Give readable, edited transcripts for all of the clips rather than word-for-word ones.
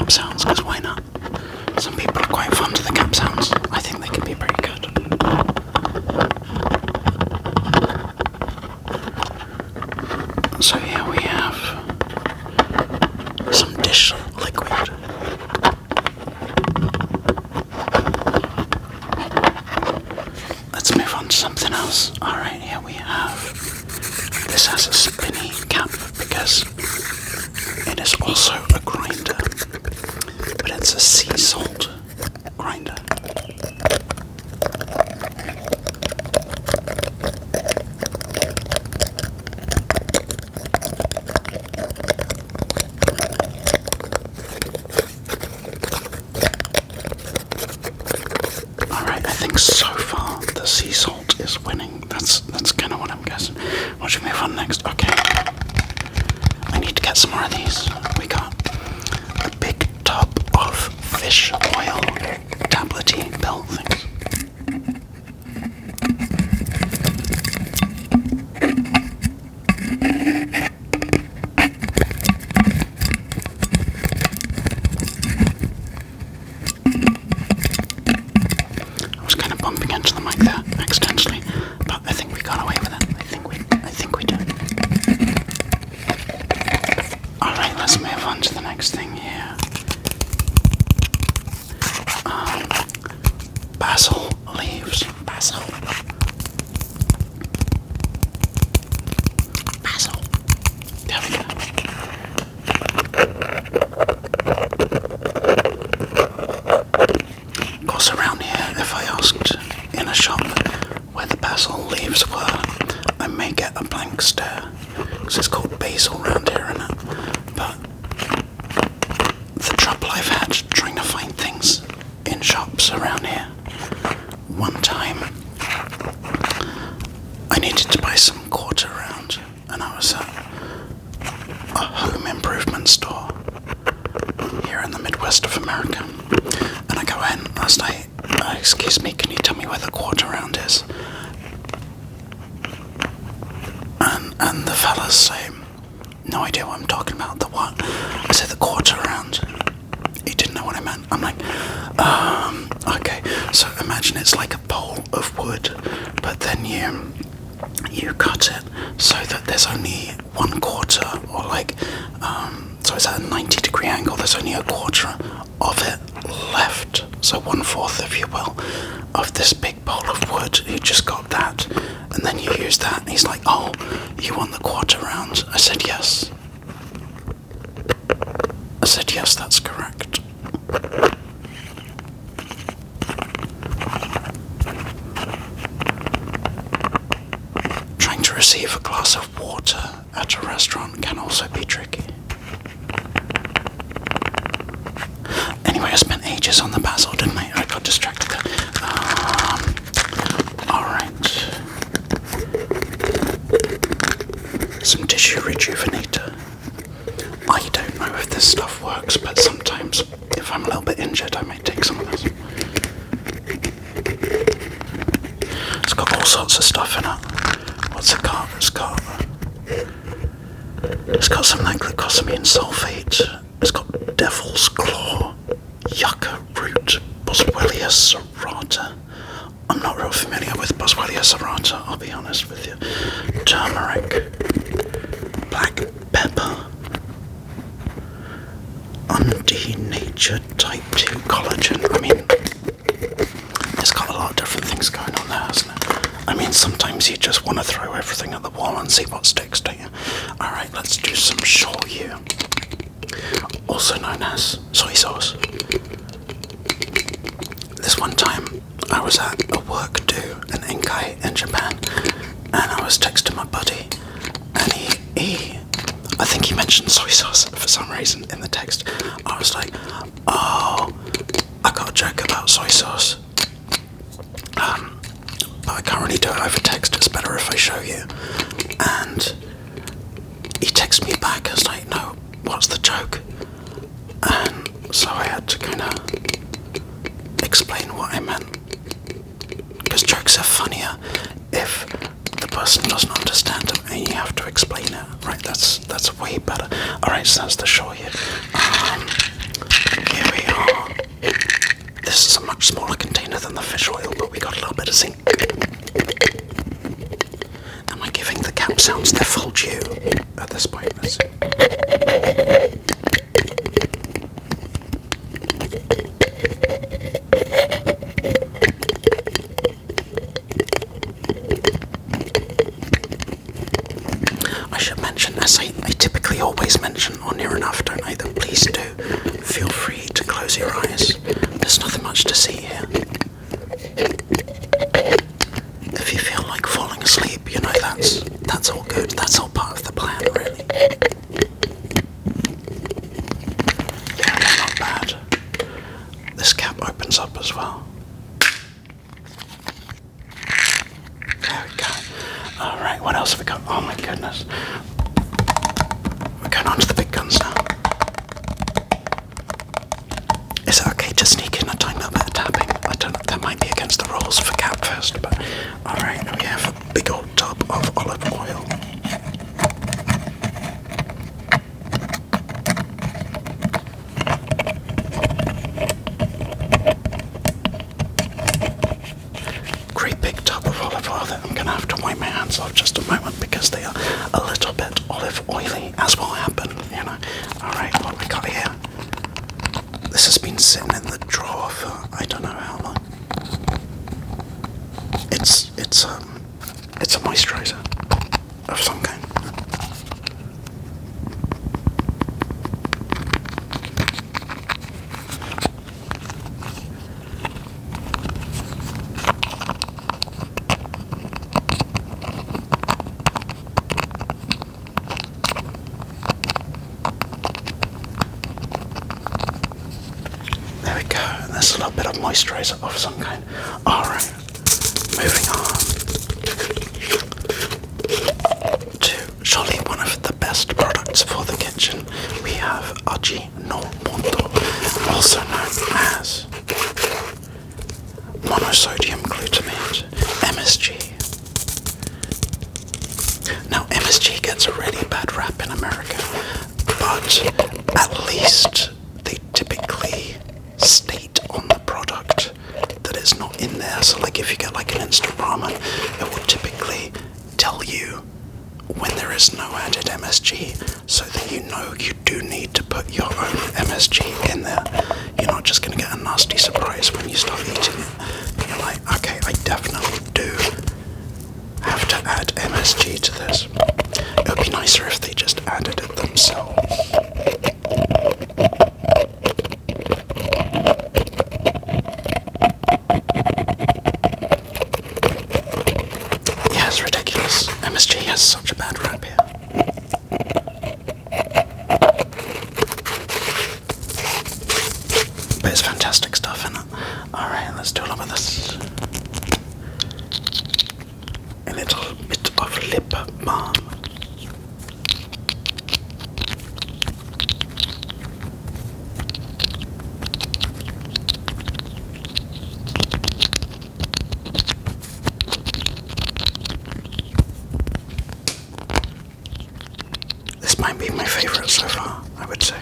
cap sounds, because why not? Some people are quite fond of the cap sounds. I think they can be pretty good. So here we have some dish liquid. Let's move on to something else. Alright, here we have... This has a spinny cap because it is also a grinder, but it's a sea salt grinder. Alright, I think so far the sea salt is winning. That's kind of what I'm guessing. What should we move on next? Okay. I need to get some more of these. We got a big tub of fish oil tablety pill things. I was kind of bumping into the mic there accidentally, but I think we got away with it. I think we did. Alright, let's move on to the next thing here. Basil leaves. Basil. There we go. Of course, around here, if I asked in a shop where the basil leaves were, I may get a blank stare, because it's called basil around here, isn't it? But the trouble I've had trying to find things in shops around here. One time, I needed to buy some quarter round, and I was at a home improvement store here in the Midwest of America. And I go in last night, excuse me, can you tell me where the quarter round is? And the fellas say, no idea what I'm talking about. The what? I said the quarter round. He didn't know what I meant. I'm like, okay. So imagine it's like a bowl of wood, but then you cut it so that there's only 1/4, or like, so it's at a 90-degree angle. There's only a quarter of it left. So 1/4, if you will, of this big bowl of wood. You just got that, and then you use that. And he's like, oh, you want the quarter round? I said yes. I said yes, that's correct. Trying to receive a glass of water at a restaurant can also be tricky. Anyway, I spent ages on the basil, didn't I? I got distracted there. Alright. Some tissue rejuvenator. I don't know if this stuff works, but sometimes if I'm a little bit injured, I may take some of this. It's got all sorts of stuff in it. What's it got? It's got some like glucosamine sulfate. It's got devil's claw, yucca root, boswellia serrata. I'm not real familiar with boswellia serrata, I'll be honest with you. Turmeric, black pepper, undenatured type 2 collagen. I mean, it's got a lot of different things going on there, hasn't it? I mean, sometimes you just want to throw everything at the wall and see what sticks, don't you? Alright, let's do some shoyu, also known as soy sauce. This one time, I was at a work do in Inkai in Japan, and I was texting my buddy, and he I think he mentioned soy sauce for some reason in the text. I was like, oh, I got a joke about soy sauce. But I can't really do it over text, it's better if I show you. And he texted me back, I was like, no, what's the joke? And so I had to kind of explain what I meant. Because jokes are funnier if the person doesn't understand them and you have to explain it, right? That's way better. Alright, so that's the show you. Here we are. This is a much smaller container than the fish oil, but we got a little bit of zinc. Am I giving the cap sounds their full due at this point? Let's see. I should mention, as I typically always mention on Near Enough, don't I, that please do feel free to close your eyes. There's nothing much to see here. If you feel like falling asleep, you know, that's all good. That's all part of the plan, really. Yeah, not bad. This cap opens up as well. There we go. Alright, what else have we got? Oh my goodness. We're going on to the big guns now. Is it okay to sneak in a tiny little bit of tapping? I don't know, that might be against the rules for CapFest, but alright, we have a big old tub of olive oil. Great big tub of olive oil that I'm going to have to wipe my hands off just a moment because they are a little bit olive oily, as will happen, you know. Alright, what have we got here? This has been sitting in the drawer for I don't know how long. It's a moisturizer of some kind. There we go, and there's a little bit of moisturizer of some kind. Alright, moving on to surely one of the best products for the kitchen. We have Ajinomoto, also known as monosodium glutamate, MSG. Now, MSG gets a really bad rap in America, but at least they typically state on the product that it's not in there. So like if you get like an instant ramen, it will typically tell you when there is no added MSG, so that you know you do need to put your own MSG in there. You're not just going to get a nasty surprise when you start eating it. You're like, okay, I definitely do have to add MSG to this. It would be nicer if they just added it themselves. Yeah, it's ridiculous. MSG has such a bad rap here. But it's fantastic stuff, isn't it? Alright, let's do a lot of this. A little bit of lip balm. This might be my favourite so far, I would say.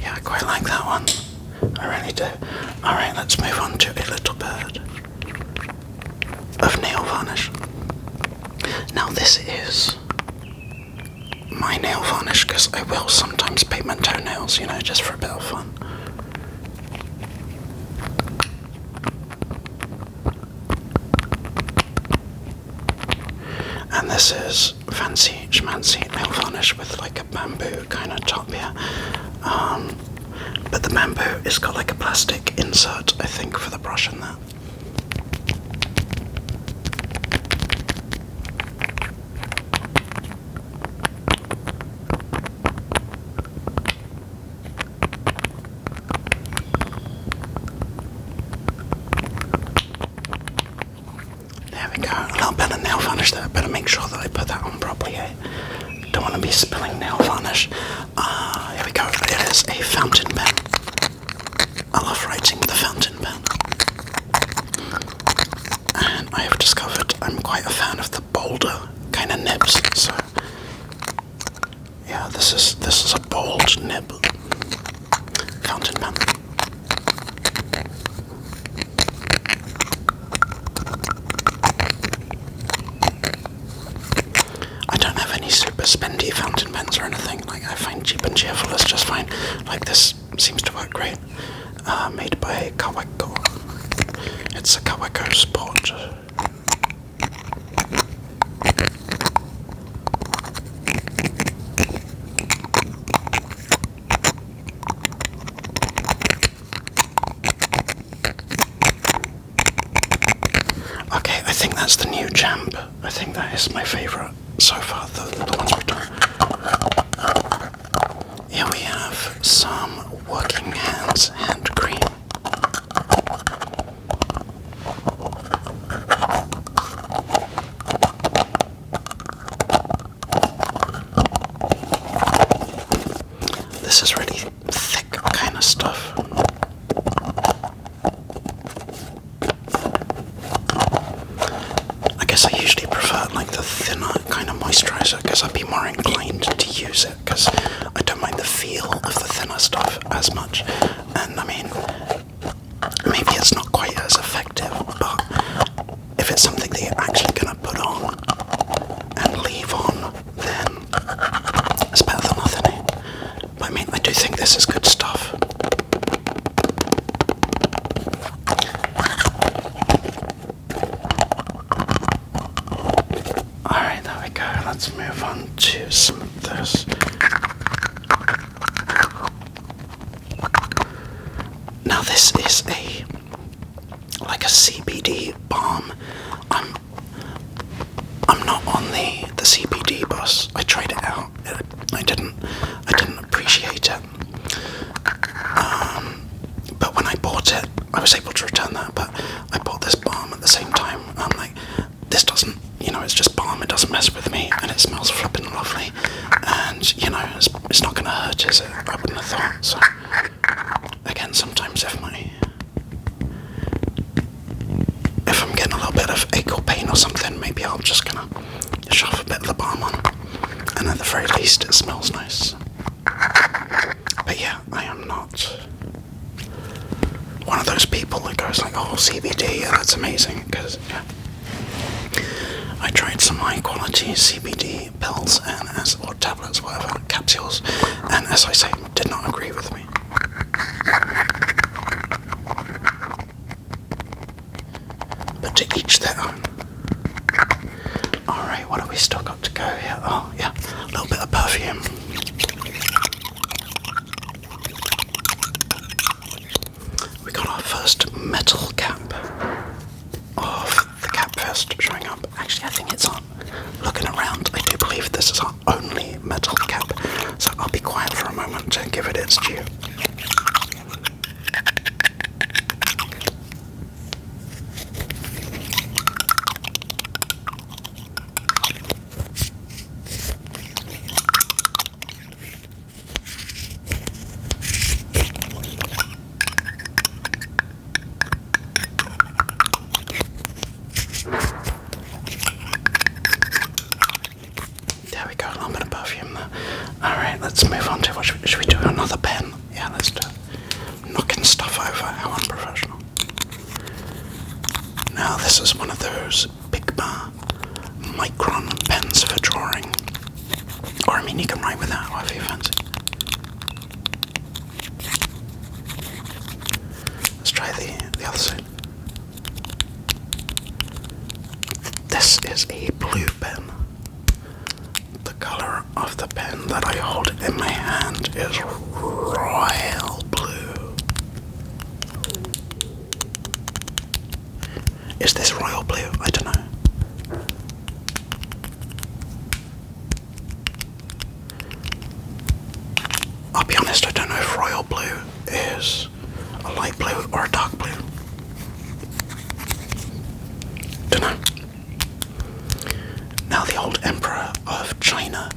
Yeah, I quite like that one. I really do. Alright, let's move on to a little bit of nail varnish. Now this is my nail varnish because I will sometimes paint my toenails, you know, just for a bit of fun. And this is fancy schmancy nail varnish with like a bamboo kind of top here. But the bamboo has got like a plastic insert, I think, for the brush and that. There we go, a little bit of nail varnish there. Better make sure that I put that on properly, eh? Don't want to be spilling nail varnish. Here we go, it is a fountain pen. I love writing with a fountain pen. spendy fountain pens or anything. Like, I find cheap and cheerful is just fine. Like, this seems to work great. Made by Kawako. It's a Kawako Sport. Okay, I think that's the new Champ. I think that is my favourite so far, the ones we've done. Here we have some Working Hands hand cream. This is really thick kind of stuff. I guess I usually prefer like the thinner kind of moisturiser because I'd be more inclined to use it because I don't mind the feel of the thinner stuff as much. And I mean, maybe it's not quite as effective, but if it's something that you're actually going to put on and leave on, then it's better than nothing. But I mean, I do think this is good stuff. Alright, there we go. Let's move on to some of this. Now this is like a CBD balm. I'm not on the CBD bus. I tried it out. I didn't appreciate it. But when I bought it, I was able to return that. But I bought this balm at the same time. I'm like, this doesn't, it's just balm. It doesn't mess with me, and it smells flippin' lovely. And it's not gonna hurt, is it? I wouldn't have thought. So again, sometimes if I'm getting a little bit of ache or pain or something, maybe I'm just gonna shove a bit of the balm on, and at the very least it smells nice. But yeah, I am not one of those people that goes like, oh, CBD, yeah, that's amazing, because I tried some high quality CBD pills or tablets, whatever, capsules, and as I say, did not agree with me. But to each their own. Alright, what have we still got to go here? Oh, yeah, a little bit of perfume. We got our first metal cap of the CapFest showing up. Actually, I think it's on. Looking around, I do believe this is our only metal cap, so I'll be quiet for a moment to give it its due. Alright, let's move on to should we do another pen? Yeah, let's do it. Knocking stuff over, how unprofessional. Now this is one of those big bar micron pens for drawing. Or I mean, you can write with that, whatever you fancy. Let's try the other side. This is a blue pen. The colour of the pen that I hold in my hand is royal blue. Is this royal blue? I don't know. I'll be honest, I don't know if royal blue is a light blue or a dark blue. Don't know. Now the old emperor of China,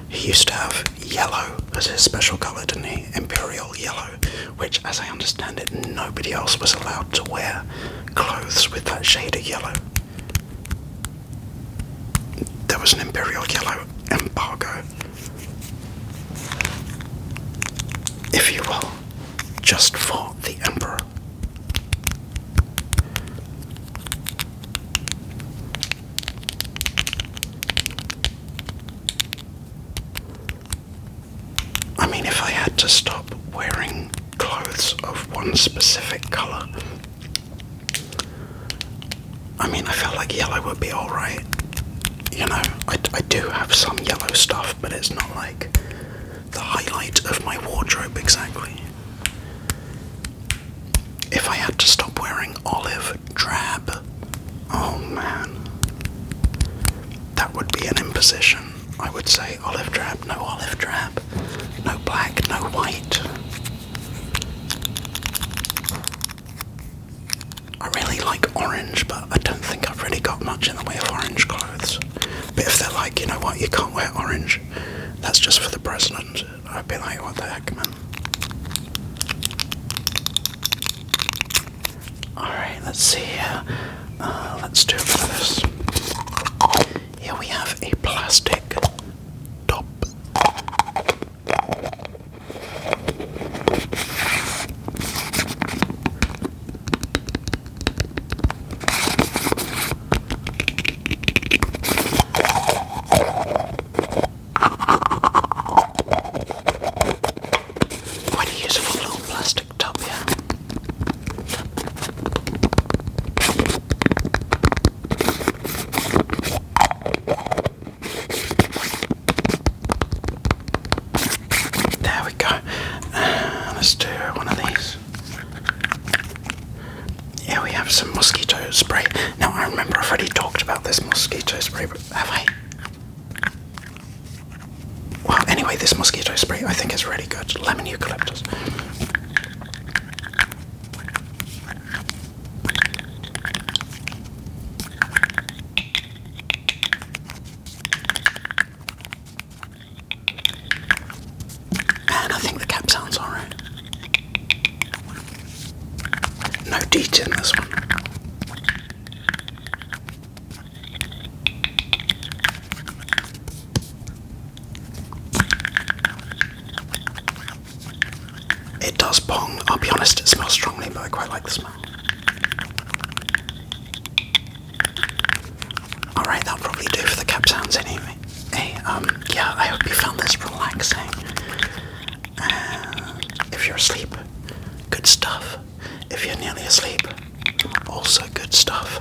he used to have yellow as his special colour, didn't he? Imperial yellow, which, as I understand it, nobody else was allowed to wear clothes with that shade of yellow. There was an imperial yellow embargo, if you will, just for the emperor. had to stop wearing clothes of one specific colour, I mean, I felt like yellow would be alright. You know, I do have some yellow stuff, but it's not like the highlight of my wardrobe exactly. If I had to stop wearing olive drab, oh man, that would be an imposition. I would say olive drab, no black, no white. I really like orange, but I don't think I've really got much in the way of orange clothes. But if they're like, you know what, you can't wear orange, that's just for the president, I'd be like, what the heck, man. Alright, let's see here. Let's do a bit of this. Here we have a plastic top. Quite a useful little plastic top, yeah. There we go. Let's do one of these. Here we have some mosquito spray. Now I remember I've already talked about this mosquito spray, but have I? Well, anyway, this mosquito spray I think is really good. Lemon eucalyptus. And I think the cap sounds alright. No DEET in this one. It does bong. I'll be honest, it smells strongly, but I quite like the smell. Alright, that'll probably do for the cap sounds anyway. Hey, yeah, I hope you found this relaxing. And if you're asleep, good stuff. If you're nearly asleep, also good stuff.